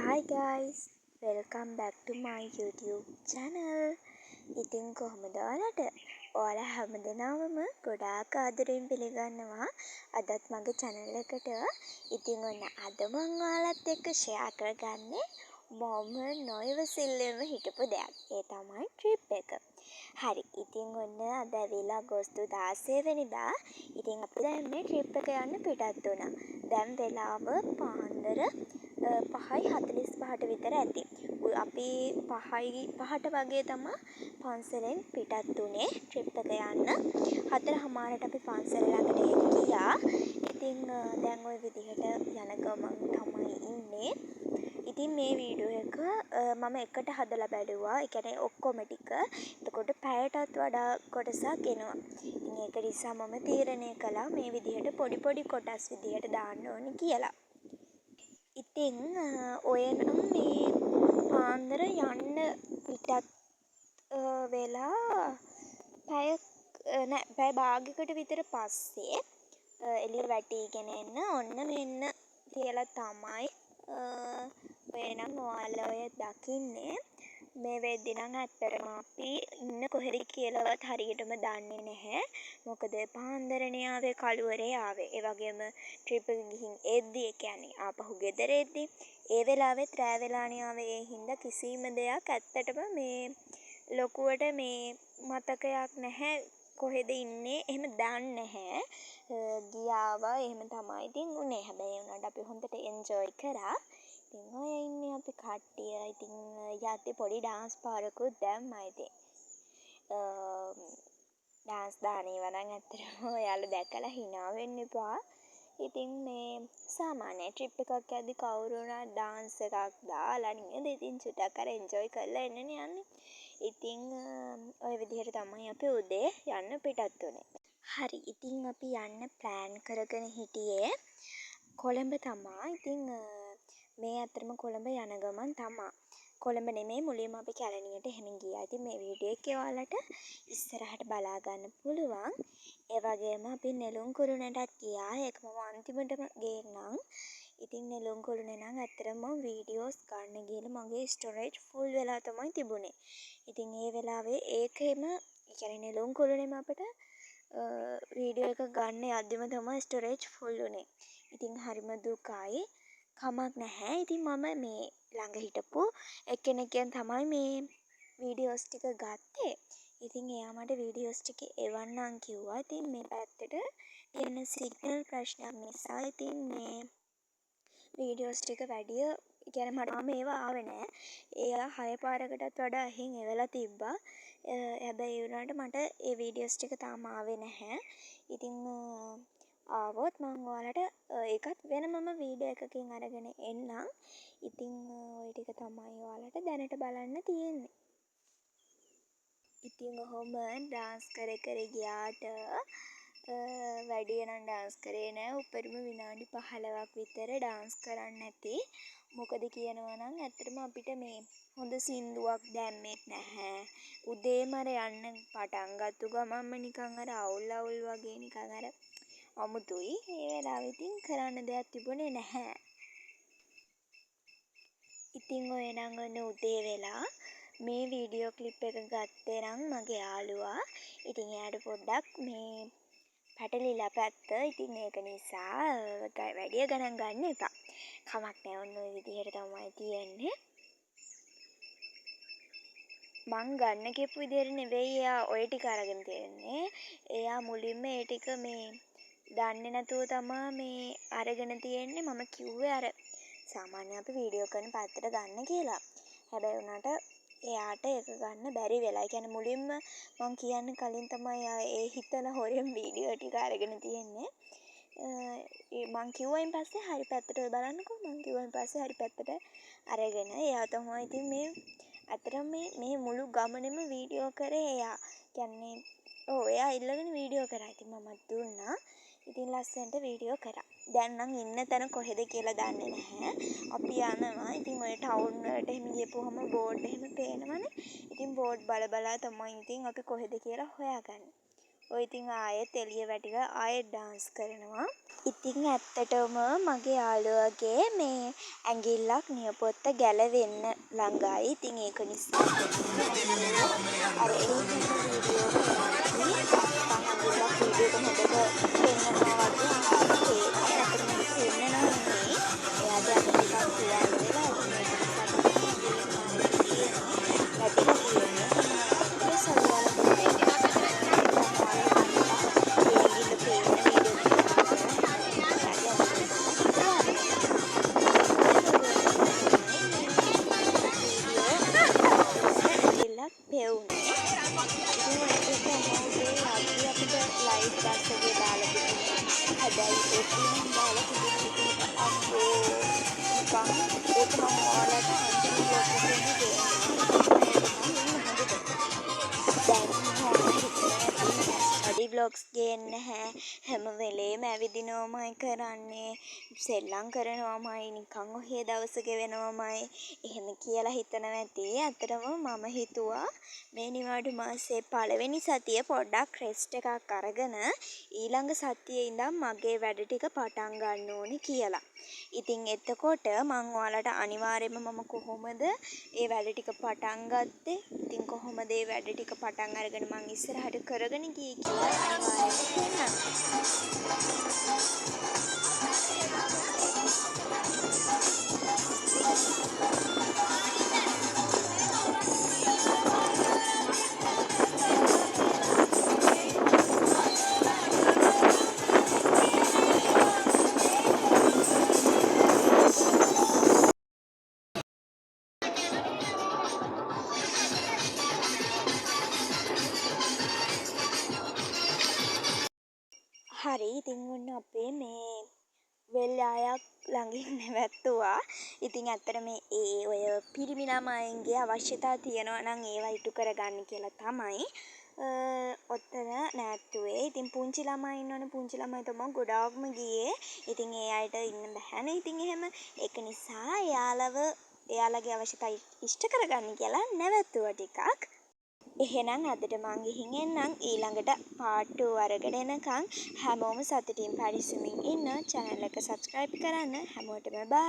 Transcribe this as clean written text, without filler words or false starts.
Hi guys, welcome back to my YouTube channel. ඉතින් කොහොමද ඔයාලා හැමදෙනාම ගොඩාක් ආදරෙන් පිළිගන්නවා අදත් මගේ channel එකට. ඉතින් ඔන්න අද මම ඔයාලත් එක්ක share කරගන්නේ මම නොයවසිල්ලෙම හිටපු දෙයක්. ඒ තමයි trip එක. හරි. ඉතින් ඔන්න අද ඇවිල්ලා අගෝස්තු 16 වෙනිදා. ඉතින් අපි දැන් මේ trip එක යන්න පිටත් වුණා. දැන් වෙලාව පාන්දර 5:45ට විතර ඇති. අපි 5ට වගේ තමයි පන්සලෙන් පිටත් වුණේ ට්‍රිප් එක යන්න. 4:00ට අපි පන්සල ළඟට ගියා. ඉතින් දැන් ওই විදිහට යන ගමන් තමයි ඉන්නේ. ඉතින් මේ වීඩියෝ එක මම එකට හදලා බැලුවා. ඒ කියන්නේ ඔක්කොම ටික. එතකොට පැයටත් වඩා කොටසක් එනවා. ඉතින් ඒක නිසා මම තීරණය කළා මේ විදිහට පොඩි කොටස් විදිහට දාන්න ඕනේ කියලා. ඉතින් ඔය නම් මේ පාන්දර යන්න පිටත් වෙලා පැය භාගයකට විතර පස්සේ එළිය වැටීගෙන එන්න ඔන්න මෙන්න කියලා තමයි ඔය නම් ඔයාලා ඔය දකින්නේ. මේ වෙද්දි නම් ඇත්තටම අපි ඉන්න කොහෙද කියලාවත් හරියටම දන්නේ නැහැ. මොකද පාන්දරනේ ආවේ කළුවරේ ආවේ. ඒ වගේම ට්‍රිප් එක ගිහින් එද්දි ඒ කියන්නේ ආපහු ගෙදර එද්දි ඒ වෙලාවෙත් රෑ වෙලානේ ආවේ. ඒ හින්දා කිසිම දෙයක් ඇත්තටම මේ ලොකුවට මේ මතකයක් නැහැ. කොහෙද ඉන්නේ එහෙම දන්නේ නැහැ. ගියාවා එහෙම තමයි ඉතින් උනේ. හැබැයි උනාට අපි හොඳට එන්ජොයි කරා. ඉතින් ඔය ඉන්නේ අපි කට්ටිය. ඉතින් යද්දි පොඩි ඩාන්ස් පාරකුත් දැම්මා ඉතින්. ඩාන්ස් දාන ඒවා නම් ඇත්තටම ඔයාලා දැකලා hina වෙන්න එපා. ඉතින් මේ සාමාන්‍ය ට්‍රිප් එකක් යද්දි කවුරු වුණත් ඩාන්ස් එකක් දාලා නේද ඉතින් චුට්ටක් අර එන්ජොයි කරලා එන්නනේ යන්නේ. ඉතින් ඔය විදිහට තමයි අපි උදේ යන්න පිටත් වුණේ. හරි. ඉතින් අපි යන්න ප්ලෑන් කරගෙන හිටියේ කොළඹ තමා. ඉතින් මේ අතරම කොළඹ යන ගමන් තමා. කොළඹ නෙමෙයි මුලින්ම අපි කැලණියට එහෙම ගියා. ඉතින් මේ වීඩියෝ එකේ ඔයාලට ඉස්සරහට බලා ගන්න පුළුවන්. ඒ වගේම අපි නෙළුම් කුරුණටත් ගියා. ඒක මම අන්තිමටම ගේන්නම්. ඉතින් නෙළුම් කුරුණේ නම් ඇත්තටම වීඩියෝස් ගන්න ගිහලා මගේ ස්ටෝරේජ් ෆුල් වෙලා තමයි තිබුණේ. ඉතින් ඒ වෙලාවේ ඒකෙම ඒ කියන්නේ නෙළුම් කුරුණේම අපිට වීඩියෝ එක ගන්න යද්දිම තමයි ස්ටෝරේජ් ෆුල් වුණේ. ඉතින් හරිම දුකයි. කමක් නැහැ. ඉතින් මම මේ ළඟ හිටපු එක්කෙනෙක්ගෙන් තමයි මේ වීඩියෝස් ටික ගත්තේ. ඉතින් එයා මට වීඩියෝස් ටික එවන්නම් කිව්වා. ඉතින් මේ පැත්තට තියෙන සිග්නල් ප්‍රශ්නයක් නිසා ඉතින් මේ වීඩියෝස් ටික වැඩිය කියන්නේ මට ඒවා ආවේ නැහැ. එයා 6 පාරකටත් වඩා එහෙන් එවලා තිබ්බා. හැබැයි ඒ වුණාට මට ඒ වීඩියෝස් ටික තාම ආවේ නැහැ. ඉතින් ආවොත් මම ඔයාලට ඒකත් වෙනමම වීඩියෝ එකකින් අරගෙන එන්නම්. ඉතින් ওই ටික තමයි ඔයාලට දැනට බලන්න තියෙන්නේ. ඉතින් ඔහොම ඩාන්ස් කර ගියාට වැඩිය නම් ඩාන්ස් කරේ නෑ. උපරිම විනාඩි 15ක් විතර ඩාන්ස් කරන්න ඇති. මොකද කියනවා නම් ඇත්තටම අපිට මේ හොඳ සින්දුවක් දැම්මෙත් නැහැ. උදේම අර යන්න පටන් ගත්තු ගමන්ම නිකන් අර අවුල් වගේ නිකන් අර අමුතුයි. ඒ වෙලාවෙ ඉතින් කරන්න දෙයක් තිබුණේ නැහැ. ඉතින් ඔය නම් ඔන්න උදේ වෙලා මේ වීඩියෝ ක්ලිප් එක ගත්තේ නම් මගේ යාළුවා. ඉතින් එයාට පොඩ්ඩක් මේ පැටලිලා පැත්ත. ඉතින් ඒක නිසා වැඩිය ගණන් ගන්න එපා. කමක් නැහැ. ඔන්න ඔය විදිහට තමයි තියෙන්නේ. මං ගන්න කියපු විදිහට නෙවෙයි එයා ඔය ටික අරගෙන තියෙන්නේ. එයා මුලින්ම ඒ ටික මේ දන්නේ නැතුව තමයි මේ අරගෙන තියෙන්නේ. මම කිව්වේ අර සාමාන්‍ය අපි වීඩියෝ කරන පැත්තට ගන්න කියලා. හැබැයි උනාට එයාට ඒක ගන්න බැරි වෙලා. ඒ කියන්නේ මුලින්ම මං කියන්න කලින් තමයි ඒ හිතලා හොරෙන් වීඩියෝ ටික අරගෙන තියෙන්නේ. මං කිව්වයින් පස්සේ හරි පැත්තට ඔය බලන්නකෝ. මං කිව්වයින් පස්සේ හරි පැත්තට අරගෙන එයා තමයි ඉතින් මේ අතරම මේ මුළු ගමනෙම වීඩියෝ කරේ එයා. කියන්නේ එයා ඉල්ලගෙන වීඩියෝ කරා. ඉතින් මමත් දුන්නා. ඉතින් ලස්සනට වීඩියෝ කරා. දැන් නම් ඉන්න තැන කොහෙද කියලා දන්නේ නැහැ. අපි යනවා. ඉතින් ඔය ටවුන් වලට එහෙම ගියපුවම බෝඩ් එහෙම පේනවනේ. ඉතින් බෝඩ් බලා තමයි ඉතින් අපි කොහෙද කියලා හොයාගන්නේ. ඔය ඉතින් ආයෙත් එළිය වැටිලා ආයෙත් ඩාන්ස් කරනවා. ඉතින් ඇත්තටම මගේ යාළුවගේ මේ ඇඟිල්ලක් නියපොත්ත ගැලවෙන්න ළඟයි. ඉතින් ඒක නිසා අර එළියෙන් වීඩියෝ කරද්දී ඇඟිල්ලක් වීඩියෝ එක හොඳට පෙන්නනවා වගේ ඇත්තටම ඒක පෙන්නනවා නෙමෙයි. එයාගේ අත ටිකක් තුවාල වෙලා ඉතින් ඒක නිසා තමයි ඇඟිල්ලේ තියෙන්නේ. වැටිලා තියෙන්නේ. පෙවුනේ. ඉතින් ඒක තමයි අපිට ලයිව් බස් එකේ දාලා තිබුණේ. හැබැයි ඒක නම් දාලා තිබුණේ අම්මෝ නිකන් ඒක මම ඔයාලට අන්තිම වීඩියෝ එකේ දෙන්නම්. vlogs ගේන්නේ නැහැ. හැම වෙලේම ඇවිදිනවමයි කරන්නේ. සෙල්ලම් කරනවමයි නිකන් ඔහේ දවස ගෙවනවමයි. එහෙම කියලා හිතනවා ඇති. ඇත්තටම මම හිතුවා මේ නිවාඩු මාසේ පළවෙනි සතිය පොඩ්ඩක් රෙස්ට් එකක් අරගෙන ඊළඟ සතියේ ඉඳන් මගේ වැඩ ටික පටන් ගන්න ඕනේ කියලා. ඉතින් එතකොට මම ඔයාලට අනිවාර්යයෙන්ම මම කොහොමද ඒ වැඩ ටික පටන් ගත්තේ? ඉතින් කොහොමද ඒ වැඩ ටික පටන් අරගෙන මම ඉස්සරහට කරගෙන ගියේ කියලා අනිවාර්යයෙන්ම කියන්නම්. හරි ඉතින් ඔන්න අපේ මේ වෙල්යායක් ළඟින් නැවැත්තුවා. ඉතින් ඇත්තට මේ ඔය පිරිමි ළමයින්ගේ අවශ්‍යතා තියෙනවා නම් ඒවා ඉටු කරගන්න කියලා තමයි ඔතන නැවැත්තුවේ. ඉතින් පුංචි ළමයි ඉන්නවනේ පුංචි ළමයි තමයි ගොඩාක්ම ගියේ. ඉතින් ඒ අයට ඉන්න බැහැනේ. ඉතින් එහෙම ඒක නිසා එයාලගේ අවශ්‍යතා ඉෂ්ට කරගන්න කියලා නැවැත්තුවා ටිකක්. එහෙනම් අදට මං ගිහින් එන්නම් ඊළඟට part 2 අරගෙන එනකන් හැමෝම සතුටින් පරිස්සමින් ඉන්න channel එක subscribe කරන්න හැමෝටම bye